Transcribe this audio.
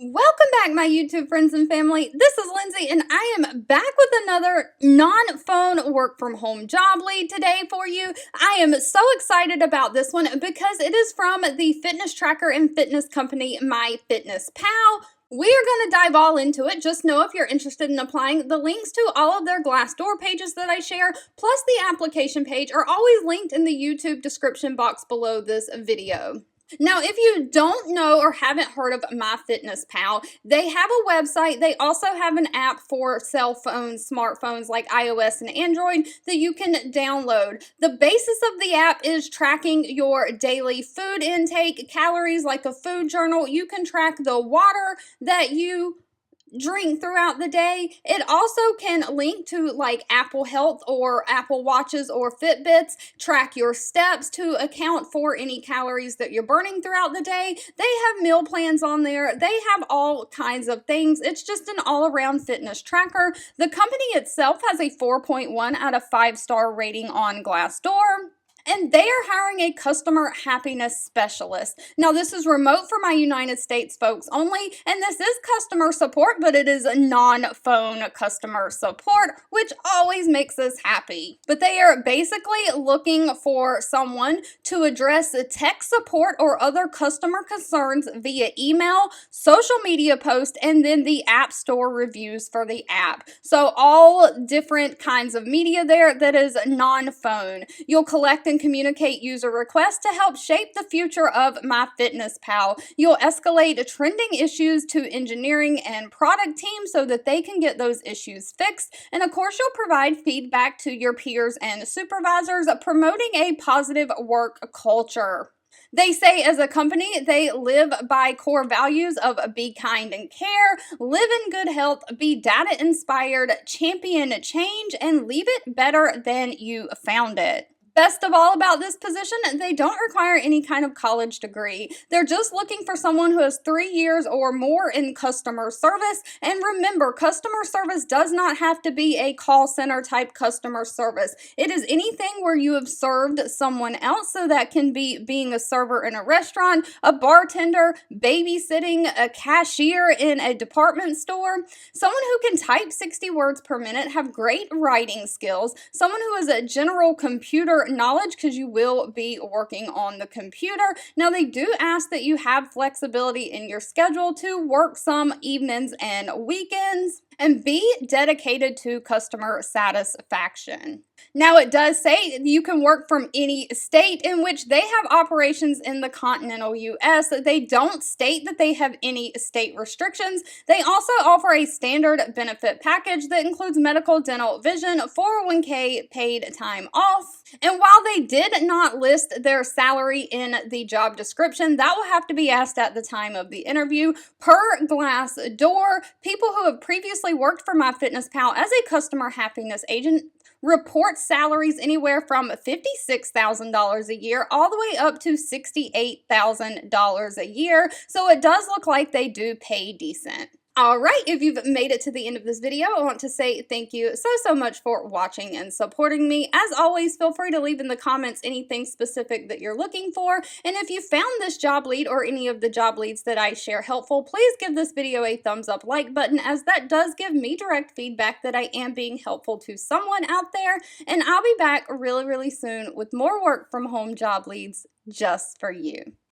Welcome back, my YouTube friends and family. This is Lindsay, and I am back with another non-phone work-from-home job lead today for you. I am so excited about this one because it is from the fitness tracker and fitness company MyFitnessPal. We are going to dive all into it. Just know if you're interested in applying, the links to all of their Glassdoor pages that I share, plus the application page, are always linked in the YouTube description box below this video. Now, if you don't know or haven't heard of MyFitnessPal, they have a website. They also have an app for cell phones, smartphones like iOS and Android that you can download. The basis of the app is tracking your daily food intake, calories like a food journal. You can track the water that you drink throughout the day. It also can link to like Apple Health or Apple Watches or Fitbits, track your steps to account for any calories that you're burning throughout the day. They have meal plans on there. They have all kinds of things. It's just an all-around fitness tracker. The company itself has a 4.1 out of 5-star rating on Glassdoor. And they are hiring a customer happiness specialist. Now, this is remote for my United States folks only, and this is customer support, but it is a non-phone customer support, which always makes us happy. But they are basically looking for someone to address tech support or other customer concerns via email, social media post, and then the App Store reviews for the app. So all different kinds of media there that is non-phone. You'll collect and communicate user requests to help shape the future of MyFitnessPal. You'll escalate trending issues to engineering and product teams so that they can get those issues fixed. And of course, you'll provide feedback to your peers and supervisors, promoting a positive work culture. They say as a company, they live by core values of be kind and care, live in good health, be data inspired, champion change, and leave it better than you found it. Best of all about this position, they don't require any kind of college degree. They're just looking for someone who has 3 years or more in customer service. And remember, customer service does not have to be a call center type customer service. It is anything where you have served someone else, so that can be being a server in a restaurant, a bartender, babysitting, a cashier in a department store, someone who can type 60 words per minute, have great writing skills, someone who has a general computer knowledge because you will be working on the computer. Now, they do ask that you have flexibility in your schedule to work some evenings and weekends and be dedicated to customer satisfaction. Now, it does say you can work from any state, in which they have operations in the continental U.S. They don't state that they have any state restrictions. They also offer a standard benefit package that includes medical, dental, vision, 401k, paid time off. And while they did not list their salary in the job description, that will have to be asked at the time of the interview. Per Glassdoor, people who have previously worked for MyFitnessPal as a customer happiness agent report salaries anywhere from $56,000 a year all the way up to $68,000 a year. So it does look like they do pay decent. All right, if you've made it to the end of this video, I want to say thank you so much for watching and supporting me. As always, feel free to leave in the comments anything specific that you're looking for. And if you found this job lead or any of the job leads that I share helpful, please give this video a thumbs up like button, as that does give me direct feedback that I am being helpful to someone out there. And I'll be back really soon with more work from home job leads just for you.